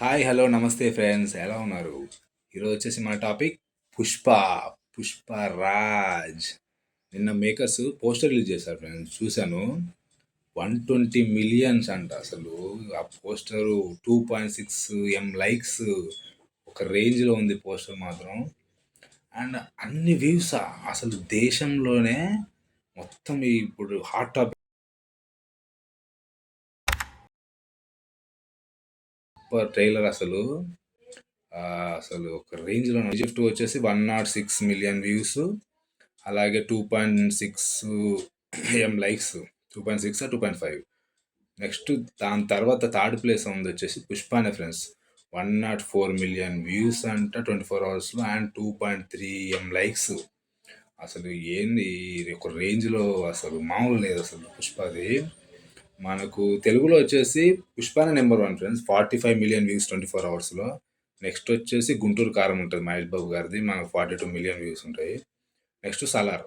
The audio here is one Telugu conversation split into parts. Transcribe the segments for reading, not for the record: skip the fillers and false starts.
హాయ్ హలో నమస్తే ఫ్రెండ్స్, ఎలా ఉన్నారు? ఈరోజు వచ్చేసి మన టాపిక్ పుష్ప. పుష్ప రాజ్. నిన్న మేకర్స్ పోస్టర్ రిలీజ్ చేశారు ఫ్రెండ్స్, చూశాను. 120 మిలియన్స్ అంట అసలు. ఆ పోస్టరు 2.6 M లైక్స్. ఒక రేంజ్లో ఉంది పోస్టర్ మాత్రం. అండ్ అన్ని వ్యూస్ అసలు దేశంలోనే మొత్తం ఇప్పుడు హాట్ టాపిక్ ట్రైలర్ అసలు. అసలు ఒక రేంజ్లో ఈజిప్ట్ వచ్చేసి 106 మిలియన్ వ్యూస్, అలాగే 2.6 M లైక్స్. 2.6 2.5. నెక్స్ట్ దాని తర్వాత థర్డ్ ప్లేస్ ఉంది వచ్చేసి పుష్పానే ఫ్రెండ్స్. 104 మిలియన్ వ్యూస్ అంట 24 అవర్స్లో, అండ్ 2.3 M లైక్స్. అసలు ఏంది ఇది, ఒక రేంజ్లో అసలు మామూలు లేదు అసలు పుష్పది. మనకు తెలుగులో వచ్చేసి పుష్పానే నెంబర్ 1 ఫ్రెండ్స్. 45 మిలియన్ వ్యూస్ 24 అవర్స్లో. నెక్స్ట్ వచ్చేసి గుంటూరు కారం ఉంటుంది మహేష్ బాబు గారిది, మనకు 42 మిలియన్ వ్యూస్ ఉంటాయి. Next Salaar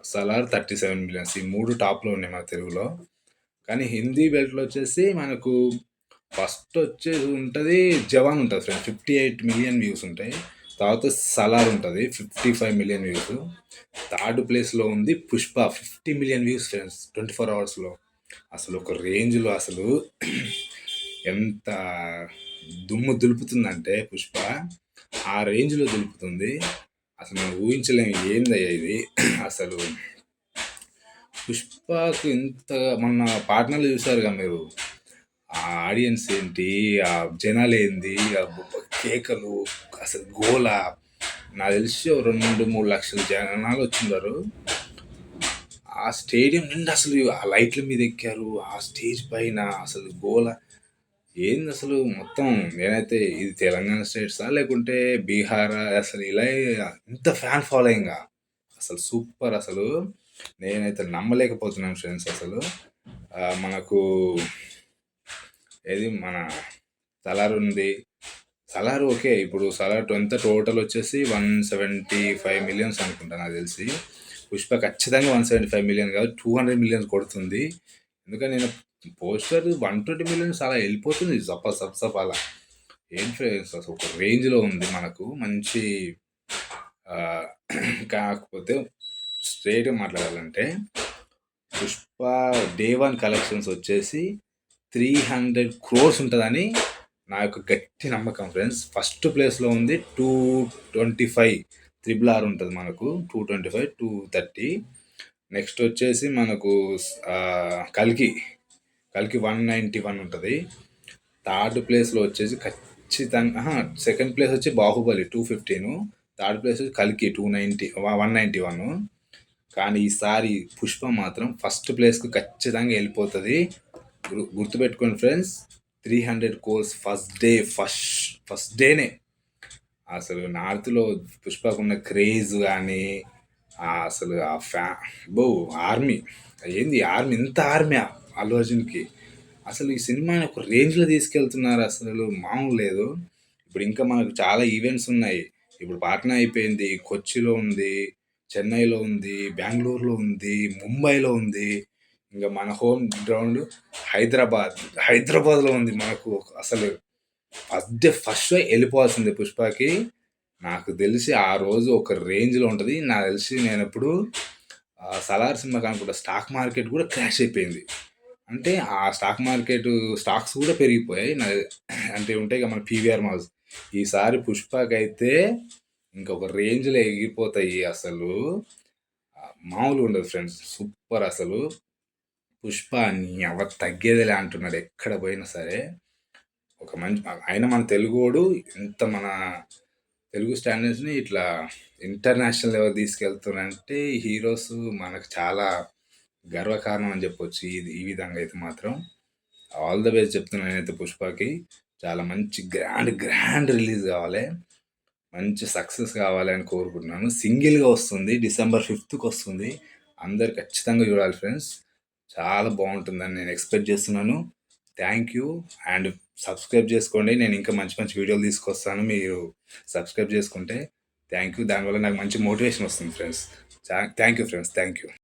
37 millions. ఈ మూడు టాప్లో ఉన్నాయి మన తెలుగులో. కానీ హిందీ బెల్ట్లో వచ్చేసి మనకు ఫస్ట్ వచ్చేసి ఉంటుంది జవాన్ ఉంటుంది ఫ్రెండ్స్, 58 మిలియన్ వ్యూస్ ఉంటాయి. తర్వాత సలార్ ఉంటుంది 55 మిలియన్ వ్యూస్. థర్డ్ ప్లేస్లో ఉంది పుష్ప, 50 మిలియన్ వ్యూస్ ఫ్రెండ్స్ 24 అవర్స్లో. అసలు ఒక రేంజ్లో అసలు ఎంత దుమ్ము దులుపుతుందంటే పుష్ప, ఆ రేంజ్లో దులుపుతుంది. అసలు మనం ఊహించలేము ఏందయ్యా ఇది. అసలు పుష్పకు ఇంత మొన్న పాటలు చూసారుగా మీరు, ఆ ఆడియన్స్ ఏంటి, ఆ జనాలు ఏంది, ఆ కేకలు, అసలు గోల. నాకు తెలిసి 2-3 లక్షల జనాలు వచ్చిండారు ఆ స్టేడియం నిండా. అసలు ఆ లైట్ల మీద ఎక్కారు, ఆ స్టేజ్ పైన అసలు గోల ఏంది అసలు మొత్తం. నేనైతే ఇది తెలంగాణ స్టేట్సా లేకుంటే బీహారా, అసలు ఇలా ఇంత ఫ్యాన్ ఫాలోయింగ్ అసలు సూపర్. అసలు నేనైతే నమ్మలేకపోతున్నాను ఫ్రెండ్స్ అసలు. మనకు ఏది మన సలార్ ఉంది. సలార్ ఓకే, ఇప్పుడు సలార్ ఎంత టోటల్ వచ్చేసి 175 మిలియన్స్ అనుకుంటా నాకు తెలిసి. పుష్ప ఖచ్చితంగా 175 మిలియన్ కాదు, 200 మిలియన్స్ కొడుతుంది. ఎందుకంటే నేను పోస్టర్ 120 మిలియన్స్ అలా వెళ్ళిపోతుంది సప్ అలా. ఏం ఫ్రెండ్స్ అసలు ఒక రేంజ్లో ఉంది మనకు మంచి. కాకపోతే స్ట్రేట్గా మాట్లాడాలంటే పుష్ప డే 1 కలెక్షన్స్ వచ్చేసి 300 crores ఉంటుందని నా యొక్క గట్టి నమ్మకం ఫ్రెండ్స్. ఫస్ట్ ప్లేస్లో ఉంది 225. RRR ఉంటుంది మనకు 225 230. నెక్స్ట్ వచ్చేసి మనకు కల్కి 191 ఉంటుంది. థర్డ్ ప్లేస్లో వచ్చేసి ఖచ్చితంగా సెకండ్ ప్లేస్ వచ్చి బాహుబలి 215. థర్డ్ ప్లేస్ వచ్చి కల్కి 191. కానీ ఈసారి పుష్ప మాత్రం ఫస్ట్ ప్లేస్కు ఖచ్చితంగా వెళ్ళిపోతుంది. గుర్తుపెట్టుకోండి ఫ్రెండ్స్, 300 crores ఫస్ట్ డేనే. అసలు నార్త్లో పుష్పకున్న క్రేజ్ కానీ అసలు ఆ ఆర్మీ ఏంది, ఆర్మీ ఇంత ఆర్మీ అల్లు అర్జున్కి. అసలు ఈ సినిమాని ఒక రేంజ్లో తీసుకెళ్తున్నారు, అసలు మామూలు లేదు. ఇప్పుడు ఇంకా మనకు చాలా ఈవెంట్స్ ఉన్నాయి. ఇప్పుడు పాట్నా అయిపోయింది, కొచ్చిలో ఉంది, చెన్నైలో ఉంది, బెంగళూరులో ఉంది, ముంబైలో ఉంది. ఇంకా మన హోమ్ గ్రౌండ్ హైదరాబాద్లో ఉంది మనకు. అసలు ఫస్ట్ షో వెళ్ళిపోవాల్సిందే పుష్పకి. నాకు తెలిసి ఆ రోజు ఒక రేంజ్లో ఉంటుంది. నాకు తెలిసి నేను ఎప్పుడు సలార్ సినిమాకి అనుకుంటా స్టాక్ మార్కెట్ కూడా క్రాష్ అయిపోయింది. అంటే ఆ స్టాక్స్ కూడా పెరిగిపోయాయి. అంటే ఉంటాయి కదా మన పీవీఆర్ మాల్స్. ఈసారి పుష్పకైతే ఇంకొక రేంజ్లో ఎగిరిపోతాయి అసలు. మామూలు ఉండదు ఫ్రెండ్స్, సూపర్ అసలు. పుష్ప ఎవరు తగ్గేదిలే అంటున్నాడు ఎక్కడ పోయినా సరే. ఒక మంచి అయినా మన తెలుగోడు ఎంత మన తెలుగు స్టాండర్డ్స్ని ఇట్లా ఇంటర్నేషనల్ లెవెల్ తీసుకెళ్తున్నారంటే హీరోస్ మనకు చాలా గర్వకారణం అని చెప్పొచ్చు. ఈ విధంగా అయితే మాత్రం ఆల్ ద బెస్ట్ చెప్తున్నాను నేనైతే పుష్పకి. చాలా మంచి గ్రాండ్ రిలీజ్ కావాలి, మంచి సక్సెస్ కావాలి అని కోరుకుంటున్నాను. సింగిల్గా వస్తుంది, December 5th వస్తుంది. అందరు ఖచ్చితంగా చూడాలి ఫ్రెండ్స్. చాలా బాగుంటుందని నేను ఎక్స్పెక్ట్ చేస్తున్నాను. Thank you. అండ్ సబ్స్క్రైబ్ చేసుకోండి, నేను ఇంకా మంచి మంచి వీడియోలు తీసుకొస్తాను. మీరు సబ్స్క్రైబ్ చేసుకుంటే థ్యాంక్ యూ. దానివల్ల నాకు మంచి మోటివేషన్ వస్తుంది friends. Thank you friends, thank you.